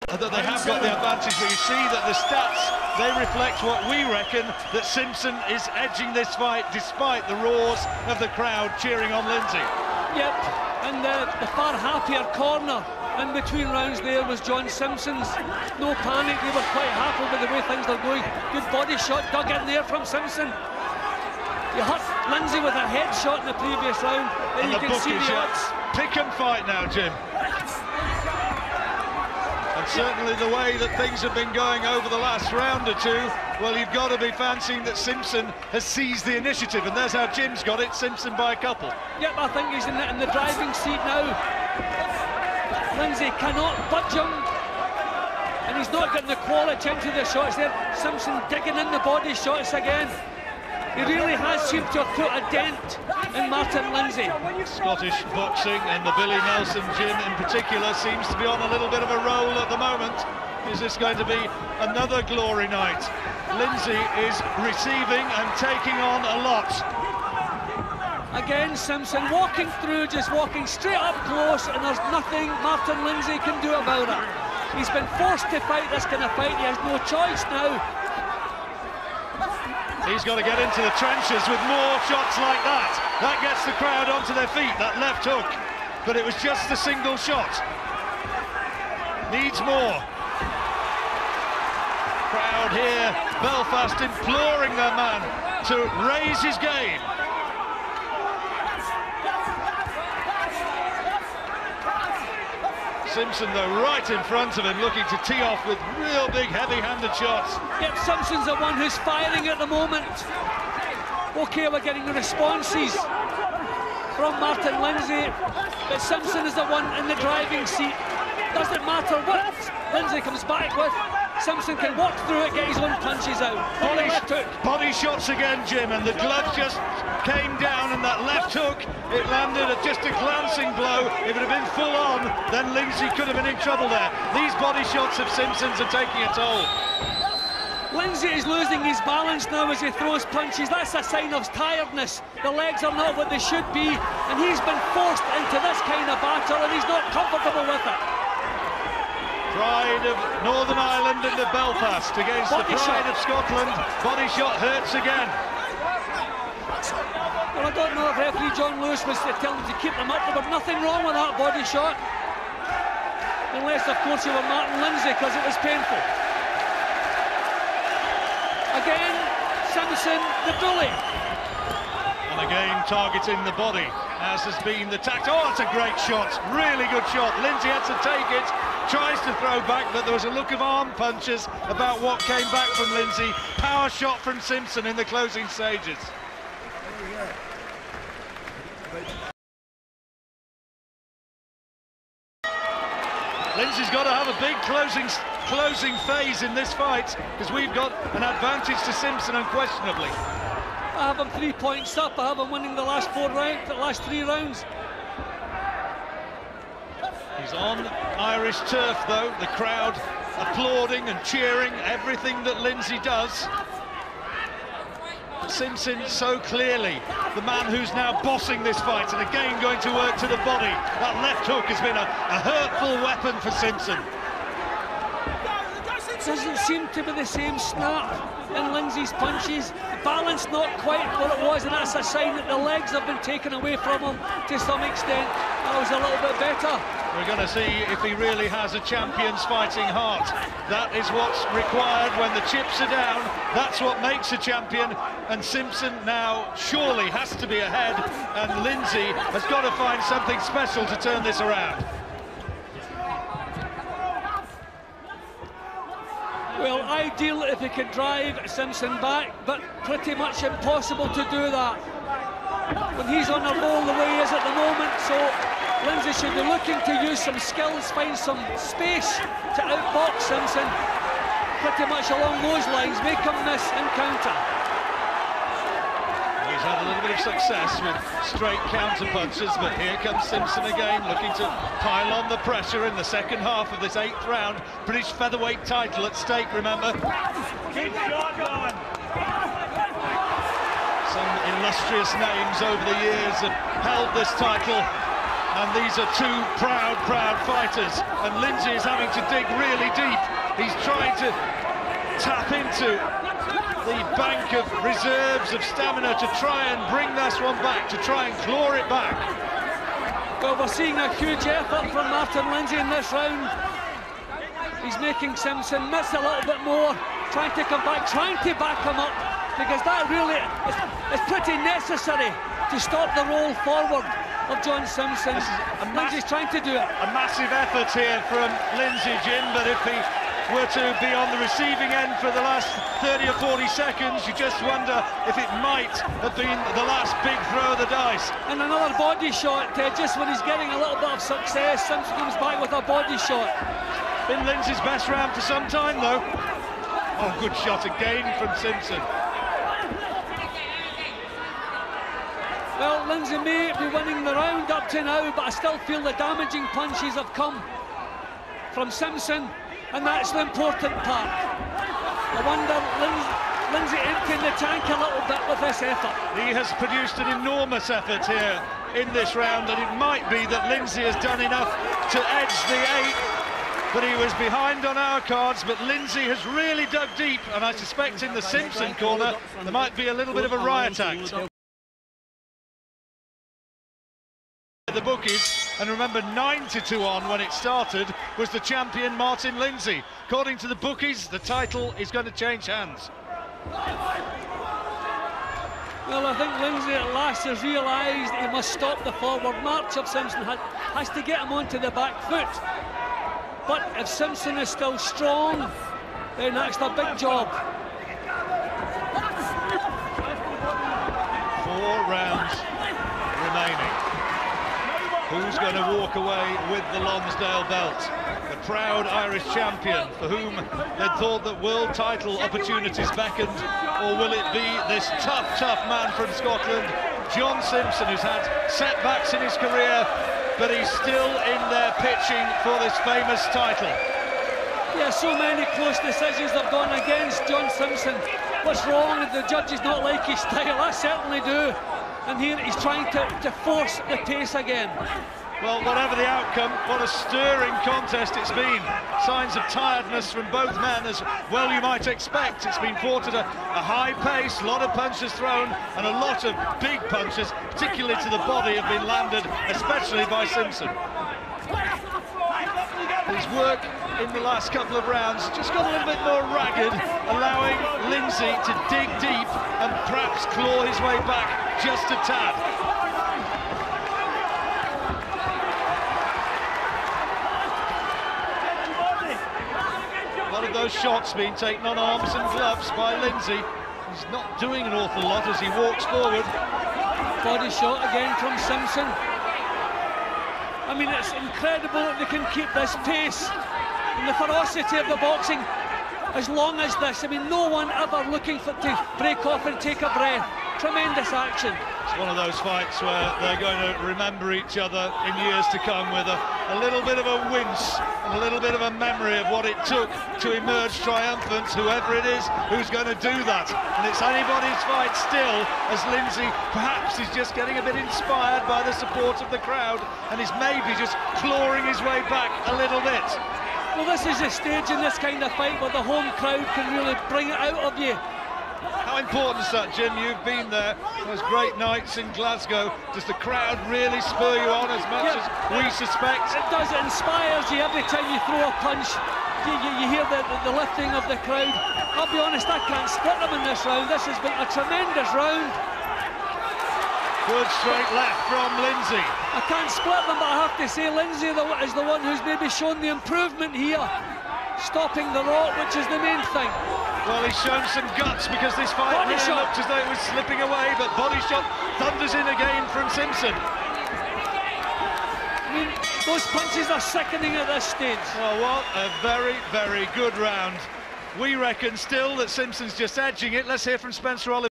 that they have got the advantage, but you see that the stats, they reflect what we reckon, that Simpson is edging this fight despite the roars of the crowd cheering on Lindsay. Yep, and the far happier corner in between rounds there was John Simpson's. No panic, they were quite happy with the way things are going. Good body shot dug in there from Simpson. He hurt Lindsay with a head shot in the previous round, and you can see the odds. Pick and fight now, Jim. And certainly the way that things have been going over the last round or two, well, you've got to be fancying that Simpson has seized the initiative, and there's how Jim's got it, Simpson by a couple. Yep, I think he's in the driving seat now. Lindsay cannot budge him, and he's not getting the quality into the shots there. Simpson digging in the body shots again. He really has seemed to have put a dent in Martin Lindsay. Scottish boxing and the Billy Nelson gym in particular seems to be on a little bit of a roll at the moment. Is this going to be another glory night? Lindsay is receiving and taking on a lot. Again, Simpson walking through, just walking straight up close, and there's nothing Martin Lindsay can do about it. He's been forced to fight this kind of fight. He has no choice now. He's got to get into the trenches with more shots like that. That gets the crowd onto their feet, that left hook. But it was just a single shot. Needs more. Crowd here, Belfast imploring their man to raise his game. Simpson, though, right in front of him, looking to tee off with real big, heavy-handed shots. Yep, Simpson's the one who's firing at the moment. OK, we're getting the responses from Martin Lindsay, but Simpson is the one in the driving seat. Doesn't matter what Lindsay comes back with, Simpson can walk through it, get his own punches out. Body shots again, Jim, and the glove just came down, and that left hook, it landed at just a glancing blow. If it had been full on, then Lindsay could have been in trouble there. These body shots of Simpson's are taking a toll. Lindsay is losing his balance now as he throws punches. That's a sign of tiredness. The legs are not what they should be, and he's been forced into this kind of battle, and he's not comfortable with it. Pride of Northern Ireland and the Belfast against the pride of Scotland. Body shot hurts again. Well, I don't know if referee John Lewis was telling him to keep them up. There was nothing wrong with that body shot. Unless, of course, you were Martin Lindsay, because it was painful. Again, Simpson, the bully. And again, targeting the body, as has been the tact. Oh, it's a great shot. Really good shot. Lindsay had to take it. Tries to throw back, but there was a look of arm punches about what came back from Lindsay. Power shot from Simpson in the closing stages. Lindsay's got to have a big closing phase in this fight, because we've got an advantage to Simpson unquestionably. I have him 3 points up. I have him winning the last 3 rounds. He's on Irish turf, though, the crowd applauding and cheering everything that Lindsay does. Simpson so clearly the man who's now bossing this fight, and again going to work to the body. That left hook has been a hurtful weapon for Simpson. Doesn't seem to be the same snap in Lindsay's punches. The balance not quite what it was, and that's a sign that the legs have been taken away from him to some extent. That was a little bit better. We're going to see if he really has a champion's fighting heart. That is what's required when the chips are down. That's what makes a champion, and Simpson now surely has to be ahead, and Lindsay has got to find something special to turn this around. Well, ideal if he could drive Simpson back, but pretty much impossible to do that when he's on a roll the way he is at the moment. So Lindsay should be looking to use some skills, find some space to outbox Simpson, pretty much along those lines, make him miss and counter. He's had a little bit of success with straight counter punches, but here comes Simpson again, looking to pile on the pressure in the second half of this 8th round. British Featherweight title at stake, remember. Keep the shot going. Some illustrious names over the years have held this title. And these are two proud fighters. And Lindsay is having to dig really deep. He's trying to tap into the bank of reserves of stamina to try and bring this one back, to try and claw it back. Well, we're seeing a huge effort from Martin Lindsay in this round. He's making Simpson miss a little bit more, trying to come back, trying to back him up, because that really is pretty necessary to stop the roll forward of John Simpson. Lindsay's trying to do it. A massive effort here from Lindsay, Jim, but if he were to be on the receiving end for the last 30 or 40 seconds, you just wonder if it might have been the last big throw of the dice. And another body shot, just when he's getting a little bit of success, Simpson comes back with a body shot. Been Lindsay's best round for some time, though. Oh, good shot again from Simpson. Well, Lindsay may be winning the round up to now, but I still feel the damaging punches have come from Simpson, and that's the important part. I wonder, Lindsay emptying the tank a little bit with this effort. He has produced an enormous effort here in this round, and it might be that Lindsay has done enough to edge the 8, but he was behind on our cards. But Lindsay has really dug deep, and I suspect in the Simpson corner there might be a little bit of a riot act. The bookies, and remember 9-2 when it started was the champion Martin Lindsay. According to the bookies, the title is going to change hands. Well, I think Lindsay at last has realised he must stop the forward march of Simpson, has to get him onto the back foot. But if Simpson is still strong, then that's a big job. 4 rounds remaining. Who's going to walk away with the Lonsdale belt? The proud Irish champion for whom they'd thought that world title opportunities beckoned, or will it be this tough man from Scotland, John Simpson, who's had setbacks in his career, but he's still in there pitching for this famous title? Yeah, so many close decisions have gone against John Simpson. What's wrong? The judges not like his style? I certainly do. And here he's trying to force the pace again. Well, whatever the outcome, what a stirring contest it's been. Signs of tiredness from both men, as well you might expect. It's been fought at a high pace, a lot of punches thrown, and a lot of big punches, particularly to the body, have been landed, especially by Simpson. His work in the last couple of rounds just got a little bit more ragged, allowing Lindsay to dig deep and perhaps claw his way back just a tad. A lot of those shots being taken on arms and gloves by Lindsay. He's not doing an awful lot as he walks forward. Body shot again from Simpson. I mean, it's incredible that they can keep this pace and the ferocity of the boxing as long as this. I mean, no one ever looking to break off and take a breath. Tremendous action. It's one of those fights where they're going to remember each other in years to come with a little bit of a wince and a little bit of a memory of what it took to emerge triumphant, whoever it is who's going to do that. And it's anybody's fight still, as Lindsay perhaps is just getting a bit inspired by the support of the crowd and is maybe just clawing his way back a little bit. Well, this is a stage in this kind of fight where the home crowd can really bring it out of you. How important is that, Jim? You've been there, those great nights in Glasgow. Does the crowd really spur you on as much as we suspect? It does. It inspires you every time you throw a punch. You hear the lifting of the crowd. I'll be honest, I can't split them in this round. This has been a tremendous round. Good straight left from Lindsay. I can't split them, but I have to say Lindsay is the one who's maybe shown the improvement here. Stopping the rock, which is the main thing. Well, he's shown some guts, because this fight really looked as though it was slipping away, but body shot thunders in again from Simpson. I mean, those punches are sickening at this stage. Well, what a very good round. We reckon still that Simpson's just edging it. Let's hear from Spencer Oliver.